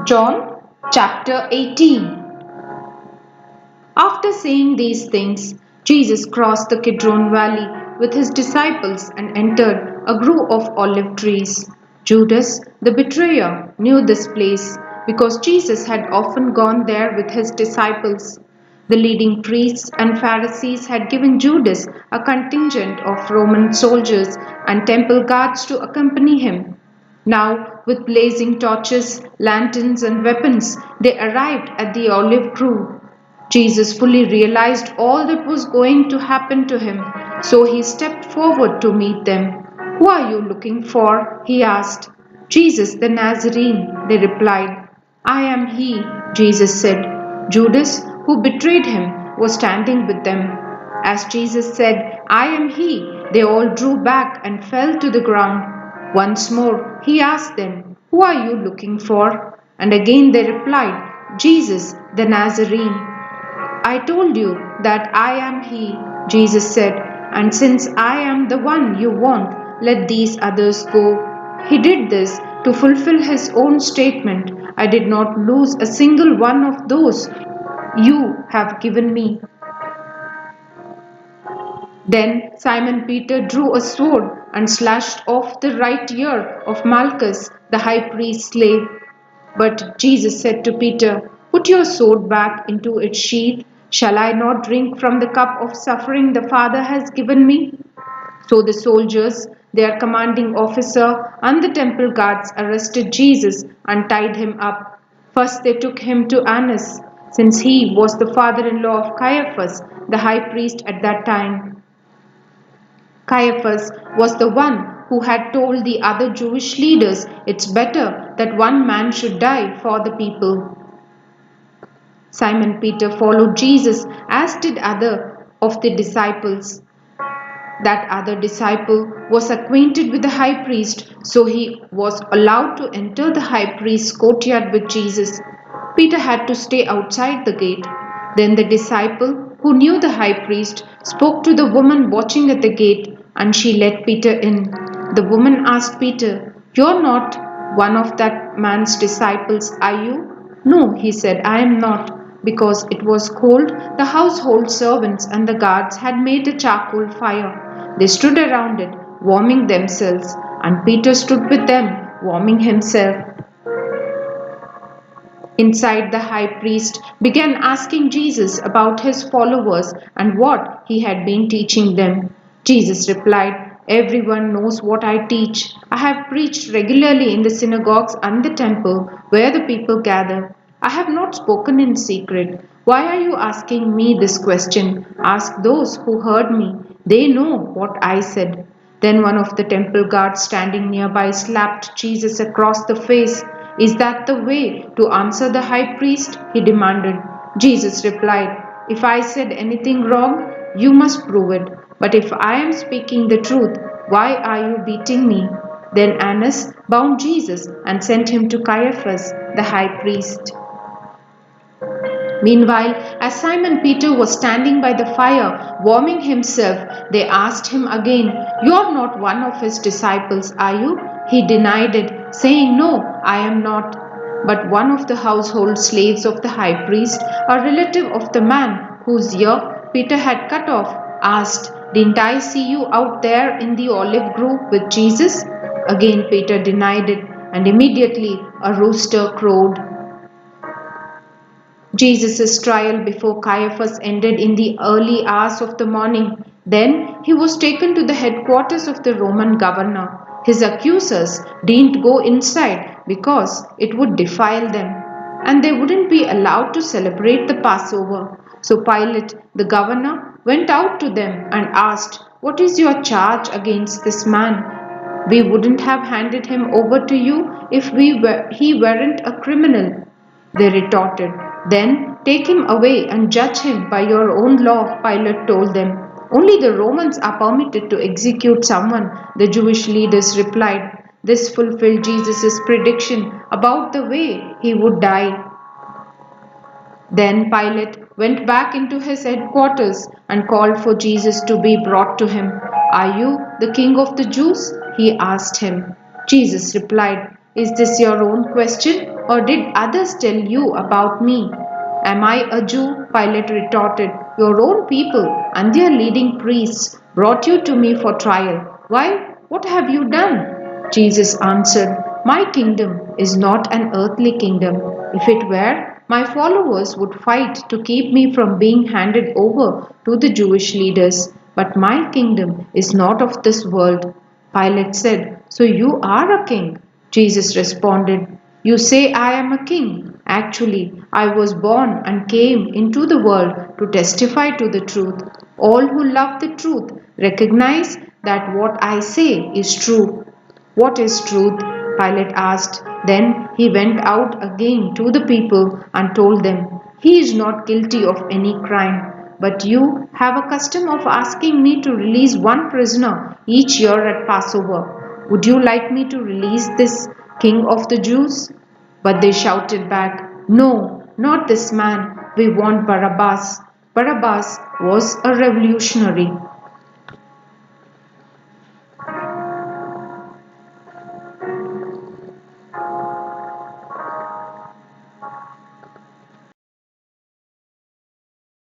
John chapter 18. After saying these things, Jesus crossed the Kidron Valley with his disciples and entered a grove of olive trees. Judas, the betrayer, knew this place because Jesus had often gone there with his disciples. The leading priests and Pharisees had given Judas a contingent of Roman soldiers and temple guards to accompany him. Now, with blazing torches, lanterns, and weapons, they arrived at the olive grove. Jesus fully realized all that was going to happen to him, so he stepped forward to meet them. "Who are you looking for?" he asked. "Jesus the Nazarene," they replied. "I am he," Jesus said. Judas, who betrayed him, was standing with them. As Jesus said, "I am he," they all drew back and fell to the ground. Once more, he asked them, "Who are you looking for?" And again they replied, "Jesus the Nazarene." "I told you that I am he," Jesus said, "and since I am the one you want, let these others go." He did this to fulfill his own statement, "I did not lose a single one of those you have given me." Then Simon Peter drew a sword and slashed off the right ear of Malchus, the high priest's slave. But Jesus said to Peter, "Put your sword back into its sheath. Shall I not drink from the cup of suffering the Father has given me?" So the soldiers, their commanding officer, and the temple guards arrested Jesus and tied him up. First they took him to Annas, since he was the father-in-law of Caiaphas, the high priest at that time. Caiaphas was the one who had told the other Jewish leaders it's better that one man should die for the people. Simon Peter followed Jesus, as did other of the disciples. That other disciple was acquainted with the high priest, so he was allowed to enter the high priest's courtyard with Jesus. Peter had to stay outside the gate. Then the disciple, who knew the high priest, spoke to the woman watching at the gate, and she let Peter in. The woman asked Peter, "You're not one of that man's disciples, are you?" "No," he said, "I am not." Because it was cold, the household servants and the guards had made a charcoal fire. They stood around it, warming themselves, and Peter stood with them, warming himself. Inside, the high priest began asking Jesus about his followers and what he had been teaching them. Jesus replied, "Everyone knows what I teach. I have preached regularly in the synagogues and the temple where the people gather. I have not spoken in secret. Why are you asking me this question? Ask those who heard me. They know what I said." Then one of the temple guards standing nearby slapped Jesus across the face. "Is that the way to answer the high priest?" he demanded. Jesus replied, "If I said anything wrong, you must prove it. But if I am speaking the truth, why are you beating me?" Then Annas bound Jesus and sent him to Caiaphas, the high priest. Meanwhile, as Simon Peter was standing by the fire, warming himself, they asked him again, "You are not one of his disciples, are you?" He denied it, saying, "No, I am not." But one of the household slaves of the high priest, a relative of the man whose ear Peter had cut off, asked, "Didn't I see you out there in the olive grove with Jesus?" Again Peter denied it, and immediately a rooster crowed. Jesus' trial before Caiaphas ended in the early hours of the morning. Then he was taken to the headquarters of the Roman governor. His accusers didn't go inside because it would defile them, and they wouldn't be allowed to celebrate the Passover. So Pilate, the governor, went out to them and asked, "What is your charge against this man?" "We wouldn't have handed him over to you if he weren't a criminal," they retorted. "Then take him away and judge him by your own law," Pilate told them. "Only the Romans are permitted to execute someone," the Jewish leaders replied. This fulfilled Jesus' prediction about the way he would die. Then Pilate went back into his headquarters and called for Jesus to be brought to him. "Are you the king of the Jews?" he asked him. Jesus replied, Is this your own question, or did others tell you about me? Am I a Jew? Pilate retorted. Your own people and their leading priests brought you to me for trial. Why? What have you done? Jesus answered, My kingdom is not an earthly kingdom. If it were, my followers would fight to keep me from being handed over to the Jewish leaders. But my kingdom is not of this world. Pilate said, So you are a king? Jesus responded, You say I am a king. Actually, I was born and came into the world to testify to the truth. All who love the truth recognize that what I say is true. What is truth? Pilate asked. Then he went out again to the people and told them, He is not guilty of any crime. But you have a custom of asking me to release one prisoner each year at Passover. Would you like me to release this king of the Jews? But they shouted back, No, not this man. We want Barabbas. Barabbas was a revolutionary.